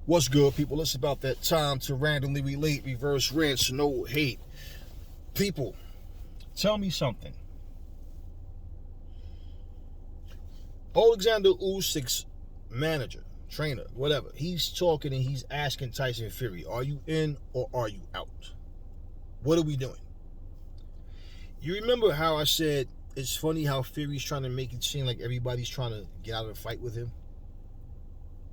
What's good, people? It's about that time to randomly relate, reverse rants, no hate. People, tell me something. Alexander Usyk's manager, trainer, whatever, he's talking and he's asking Tyson Fury, are you in or are you out? What are we doing? You remember how I said it's funny how Fury's trying to make it seem like everybody's trying to get out of the fight with him?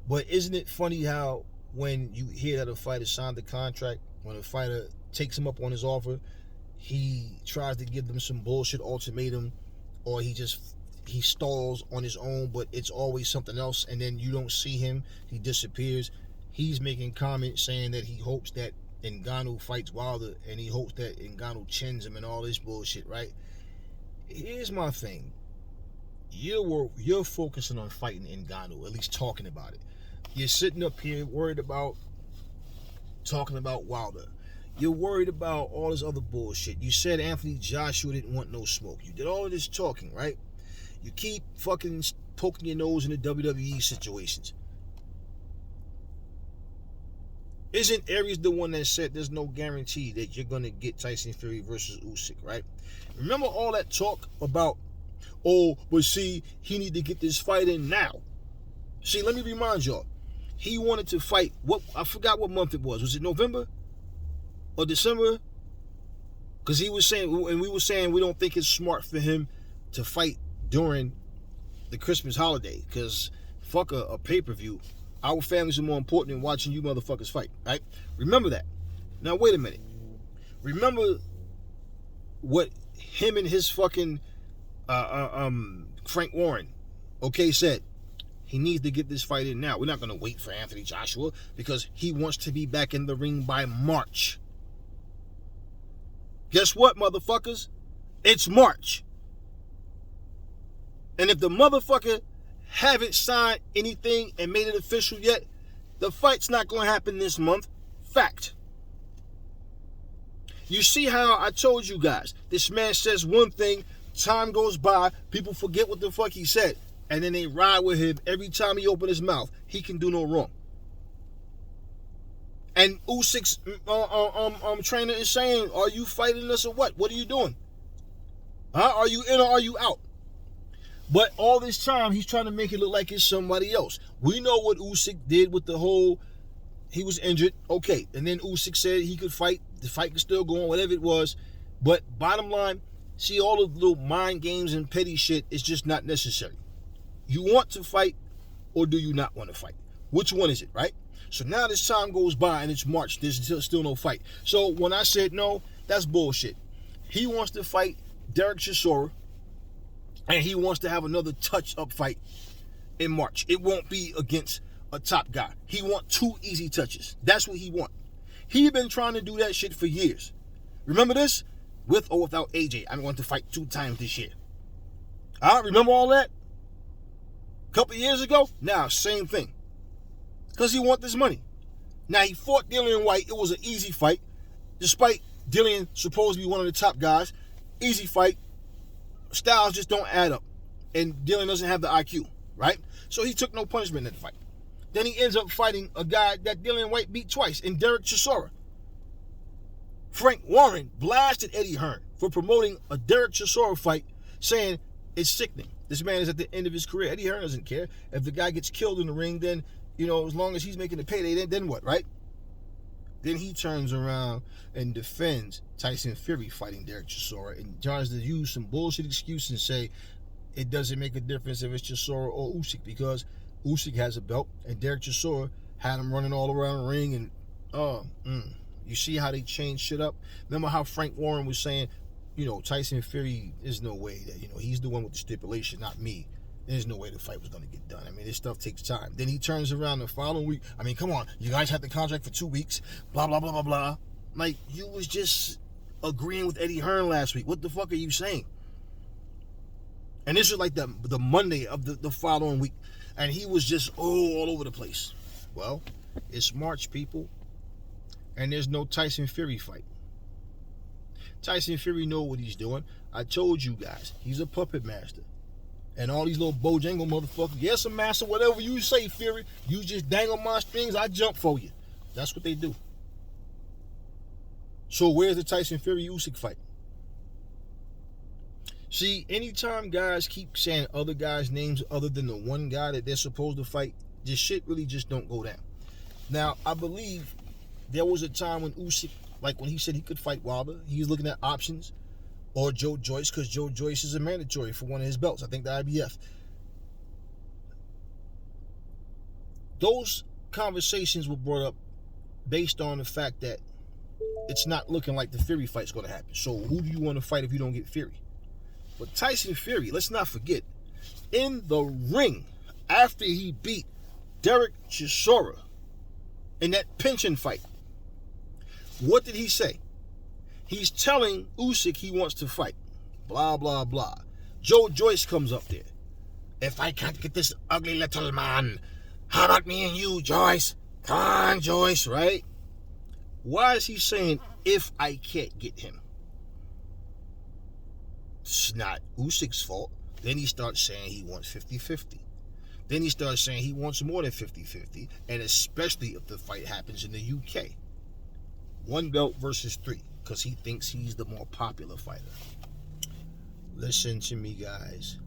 But isn't it funny how when you hear that a fighter signed the contract, when a fighter takes him up on his offer, he tries to give them some bullshit ultimatum, or he stalls on his own, but it's always something else, and then you don't see him, he disappears. He's making comments saying that he hopes that Ngannou fights Wilder, and he hopes that Ngannou chins him and all this bullshit, right? Here's my thing. You're focusing on fighting Ngannou, at least talking about it. You're sitting up here worried about talking about Wilder. You're worried about all this other bullshit. You said Anthony Joshua didn't want no smoke. You did all of this talking, right? You keep fucking poking your nose in the WWE situations. Isn't Aries the one that said there's no guarantee that you're going to get Tyson Fury versus Usyk, right? Remember all that talk about, oh, but see, he need to get this fight in now. See, let me remind y'all. He wanted to fight, I forgot what month it was. Was it November or December? Because he was saying, and we were saying we don't think it's smart for him to fight during the Christmas holiday. Because fuck a pay-per-view. Our families are more important than watching you motherfuckers fight, right? Remember that. Now, wait a minute. Remember what him and his fucking Frank Warren, said. He needs to get this fight in now. We're not going to wait for Anthony Joshua because he wants to be back in the ring by March. Guess what, motherfuckers? It's March. And if the motherfucker haven't signed anything and made it official yet, the fight's not going to happen this month. Fact. You see how I told you guys, this man says one thing, time goes by, people forget what the fuck he said, and then they ride with him every time he opens his mouth. He can do no wrong. And Usyk's trainer is saying, are you fighting us or what? What are you doing? Huh? Are you in or are you out? But all this time, he's trying to make it look like it's somebody else. We know what Usyk did with the whole, he was injured, okay. And then Usyk said he could fight. The fight could still go on, whatever it was. But bottom line, see, all of the little mind games and petty shit is just not necessary. You want to fight or do you not want to fight? Which one is it, right? So now this time goes by and it's March. There's still no fight. So when I said no, that's bullshit. He wants to fight Derek Chisora, and he wants to have another touch-up fight in March. It won't be against a top guy. He wants 2 easy touches. That's what he wants. He been trying to do that shit for years. Remember this? With or without AJ. I'm going to fight 2 times this year. Remember all that? A couple years ago? Now, same thing. Because he want this money. Now, he fought Dillian White. It was an easy fight. Despite Dillian supposed to be one of the top guys. Easy fight. Styles just don't add up. And Dillian doesn't have the IQ, right? So he took no punishment in the fight. Then he ends up fighting a guy that Dillian White beat twice in Derek Chisora. Frank Warren blasted Eddie Hearn for promoting a Derek Chisora fight, saying it's sickening. This man is at the end of his career. Eddie Hearn doesn't care. If the guy gets killed in the ring, then, as long as he's making the payday, then what, right? Then he turns around and defends Tyson Fury fighting Derek Chisora and tries to use some bullshit excuse and say it doesn't make a difference if it's Chisora or Usyk because Usyk has a belt and Derek Chisora had him running all around the ring and you see how they changed shit up? Remember how Frank Warren was saying, Tyson Fury, there's no way that, he's the one with the stipulation, not me. There's no way the fight was going to get done. This stuff takes time. Then he turns around the following week. Come on. You guys had the contract for 2 weeks. Blah, blah, blah, blah, blah. Like, you was just agreeing with Eddie Hearn last week. What the fuck are you saying? And this was like the Monday of the following week. And he was just all over the place. Well, it's March, people. And there's no Tyson Fury fight. Tyson Fury know what he's doing. I told you guys, he's a puppet master. And all these little Bojangle motherfuckers, yes, master, whatever you say, Fury, you just dangle my strings, I jump for you. That's what they do. So where's the Tyson Fury Usyk fight? See, anytime guys keep saying other guys' names other than the one guy that they're supposed to fight, this shit really just don't go down. Now, I believe there was a time when Usyk, like when he said he could fight Wilder, he was looking at options, or Joe Joyce, because Joe Joyce is a mandatory for one of his belts, I think the IBF. Those conversations were brought up based on the fact that it's not looking like the Fury fight's going to happen. So who do you want to fight if you don't get Fury? But Tyson Fury, let's not forget, in the ring, after he beat Derek Chisora in that pension fight, what did he say? He's telling Usyk he wants to fight. Blah, blah, blah. Joe Joyce comes up there. If I can't get this ugly little man, how about me and you, Joyce? Come on, Joyce, right? Why is he saying, if I can't get him? It's not Usyk's fault. Then he starts saying he wants 50-50. Then he starts saying he wants more than 50-50, and especially if the fight happens in the UK. 1 belt versus 3, because he thinks he's the more popular fighter. Listen to me, guys.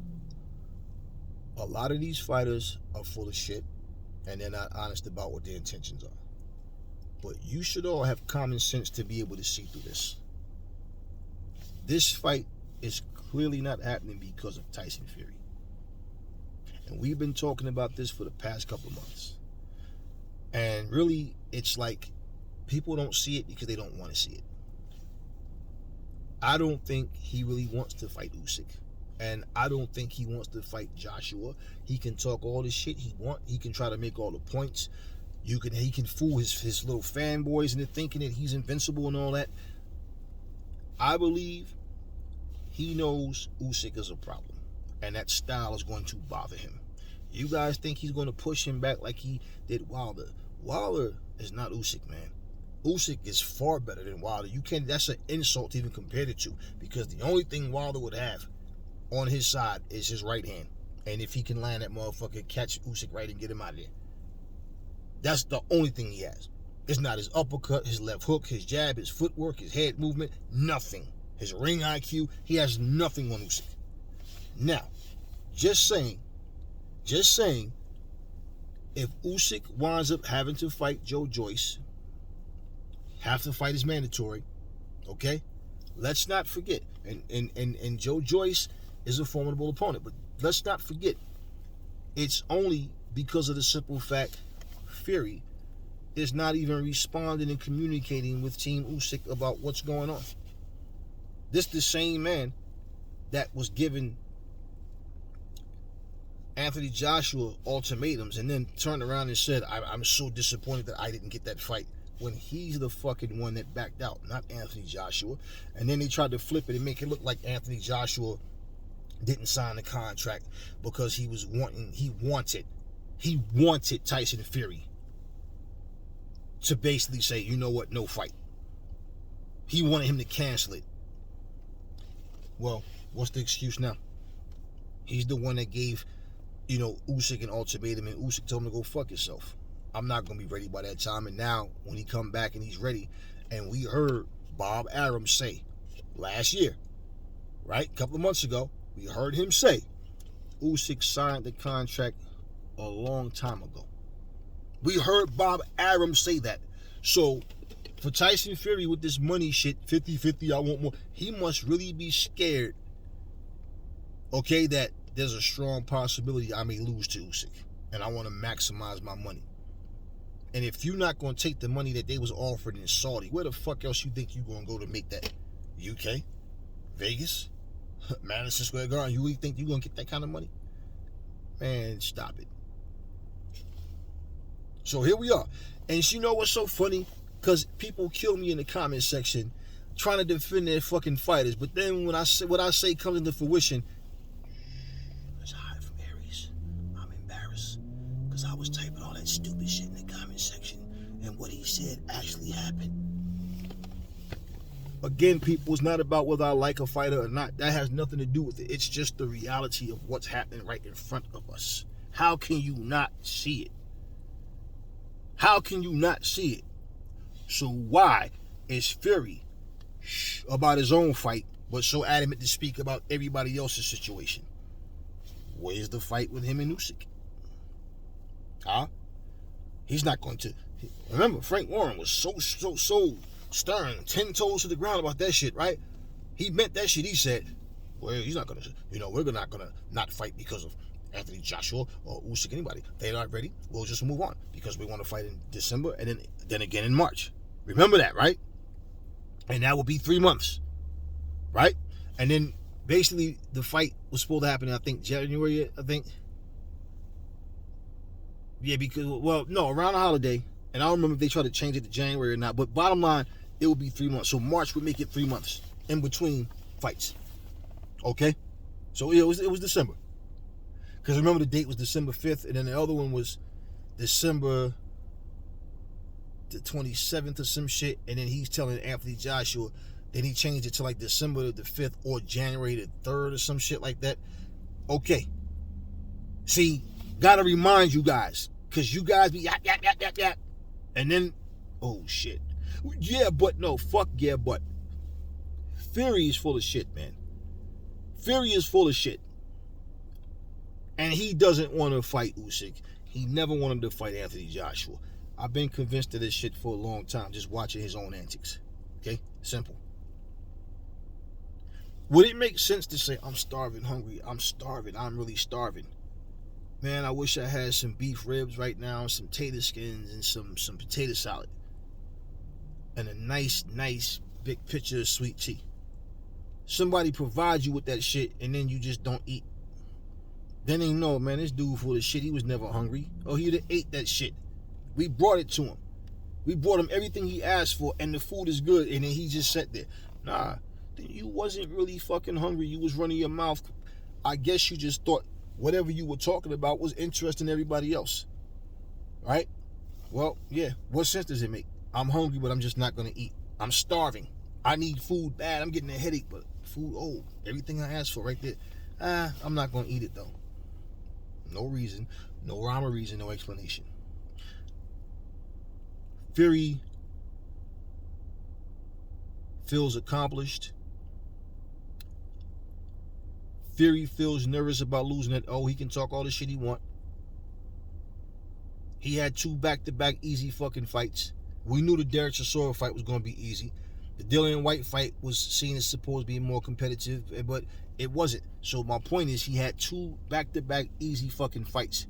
A lot of these fighters are full of shit, and they're not honest about what their intentions are. But you should all have common sense to be able to see through this. This fight is clearly not happening because of Tyson Fury. And we've been talking about this for the past couple of months. And really, it's like people don't see it because they don't want to see it. I don't think he really wants to fight Usyk. And I don't think he wants to fight Joshua. He can talk all the shit he wants. He can try to make all the points. He can fool his little fanboys into thinking that he's invincible and all that. I believe he knows Usyk is a problem. And that style is going to bother him. You guys think he's going to push him back like he did Wilder. Wilder is not Usyk, man. Usyk is far better than Wilder. That's an insult to even compare the two, because the only thing Wilder would have on his side is his right hand. And if he can land that motherfucker, catch Usyk right and get him out of there. That's the only thing he has. It's not his uppercut, his left hook, his jab, his footwork, his head movement, nothing. His ring IQ, he has nothing on Usyk. Now, just saying, if Usyk winds up having to fight Joe Joyce, have to fight is mandatory, okay? Let's not forget, and Joe Joyce is a formidable opponent, but let's not forget, it's only because of the simple fact Fury is not even responding and communicating with Team Usyk about what's going on. This the same man that was giving Anthony Joshua ultimatums and then turned around and said, I'm so disappointed that I didn't get that fight, when he's the fucking one that backed out, not Anthony Joshua. And then they tried to flip it and make it look like Anthony Joshua didn't sign the contract because he wanted Tyson Fury to basically say, you know what, no fight. He wanted him to cancel it. Well, what's the excuse now? He's the one that gave, Usyk an ultimatum, and Usyk told him to go fuck himself. I'm not going to be ready by that time. And now, when he come back and he's ready, and we heard Bob Arum say last year, right, a couple of months ago, we heard him say Usyk signed the contract a long time ago. We heard Bob Arum say that. So, for Tyson Fury with this money shit, 50-50, I want more, he must really be scared, okay, that there's a strong possibility I may lose to Usyk, and I want to maximize my money. And if you're not going to take the money that they was offered in Saudi, where the fuck else you think you're going to go to make that? UK? Vegas? Madison Square Garden? You really think you're going to get that kind of money? Man, stop it. So here we are. And you know what's so funny? Because people kill me in the comment section trying to defend their fucking fighters. But then when what I say comes into fruition, let's hide from Aries. I'm embarrassed. Because I was typing all that stupid shit in the comment section. And what he said actually happened. Again, people, it's not about whether I like a fighter or not. That has nothing to do with it. It's just the reality of what's happening right in front of us. How can you not see it? How can you not see it? So why is Fury about his own fight, but so adamant to speak about everybody else's situation? Where's the fight with him and Usyk? Huh? He's not going to. Remember, Frank Warren was so stern, 10 toes to the ground about that shit, right? He meant that shit. He said, well, he's not going to, we're not going to not fight because of Anthony Joshua or Usyk, anybody. They're not ready. We'll just move on because we want to fight in December and then again in March. Remember that, right? And that will be 3 months, right? And then basically the fight was supposed to happen in, I think, January, I think. Yeah, because, well, no, around the holiday. And I don't remember if they tried to change it to January or not. But bottom line, it would be 3 months. So March would make it 3 months in between fights. Okay? So it was December. Because remember the date was December 5th. And then the other one was December the 27th or some shit. And then he's telling Anthony Joshua. Then he changed it to like December the 5th or January the 3rd or some shit like that. Okay. See, gotta remind you guys. Because you guys be yap. And then, oh shit. Yeah, but no, fuck yeah, but. Fury is full of shit, man. Fury is full of shit. And he doesn't want to fight Usyk. He never wanted to fight Anthony Joshua. I've been convinced of this shit for a long time, just watching his own antics. Okay? Simple. Would it make sense to say, I'm starving, hungry, I'm starving, I'm really starving? Man, I wish I had some beef ribs right now, some tater skins, and some potato salad. And a nice big pitcher of sweet tea. Somebody provides you with that shit, and then you just don't eat. Then they know, man, this dude full of shit, he was never hungry. Oh, he'd have ate that shit. We brought it to him. We brought him everything he asked for, and the food is good, and then he just sat there. Nah, then you wasn't really fucking hungry. You was running your mouth. I guess you just thought whatever you were talking about was interesting to everybody else. Right? Well, yeah. What sense does it make? I'm hungry, but I'm just not going to eat. I'm starving. I need food bad. I'm getting a headache, but food, everything I asked for right there. I'm not going to eat it, though. No reason. No rhyme or reason. No explanation. Fury feels accomplished. Fury feels nervous about losing it. Oh, he can talk all the shit he want. He had 2 back-to-back easy fucking fights. We knew the Derek Chisora fight was going to be easy. The Dillian White fight was seen as supposed to be more competitive, but it wasn't. So my point is, he had 2 back-to-back easy fucking fights.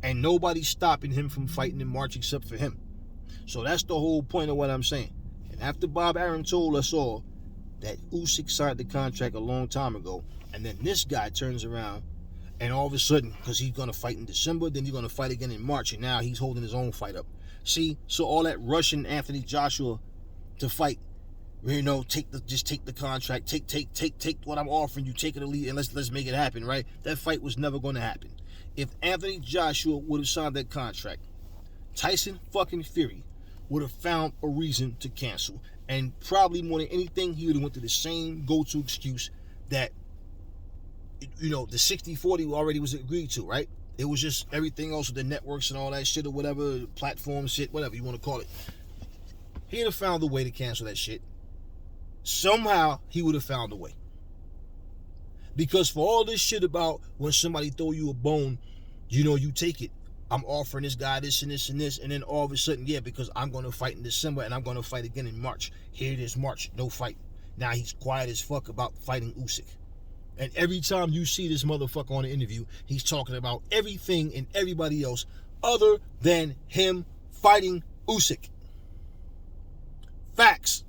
And nobody's stopping him from fighting in March except for him. So that's the whole point of what I'm saying. And after Bob Arum told us all that Usyk signed the contract a long time ago, and then this guy turns around and all of a sudden, because he's going to fight in December, then he's going to fight again in March, and now he's holding his own fight up. See, so all that rushing Anthony Joshua to fight, just take the contract, take what I'm offering you, take it or leave, and let's make it happen, right? That fight was never going to happen. If Anthony Joshua would have signed that contract, Tyson fucking Fury would have found a reason to cancel. And probably more than anything, he would have went to the same go-to excuse that, the 60-40 already was agreed to, right? It was just everything else with the networks and all that shit or whatever, platform shit, whatever you want to call it. He'd have found a way to cancel that shit. Somehow, he would have found a way. Because for all this shit about when somebody throw you a bone, you take it. I'm offering this guy this and this and this, and then all of a sudden, because I'm going to fight in December and I'm going to fight again in March. Here it is, March, no fight. Now he's quiet as fuck about fighting Usyk. And every time you see this motherfucker on the interview, he's talking about everything and everybody else other than him fighting Usyk. Facts.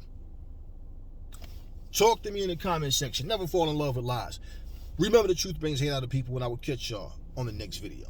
Talk to me in the comment section. Never fall in love with lies. Remember, the truth brings hate out of people, and I will catch y'all on the next video.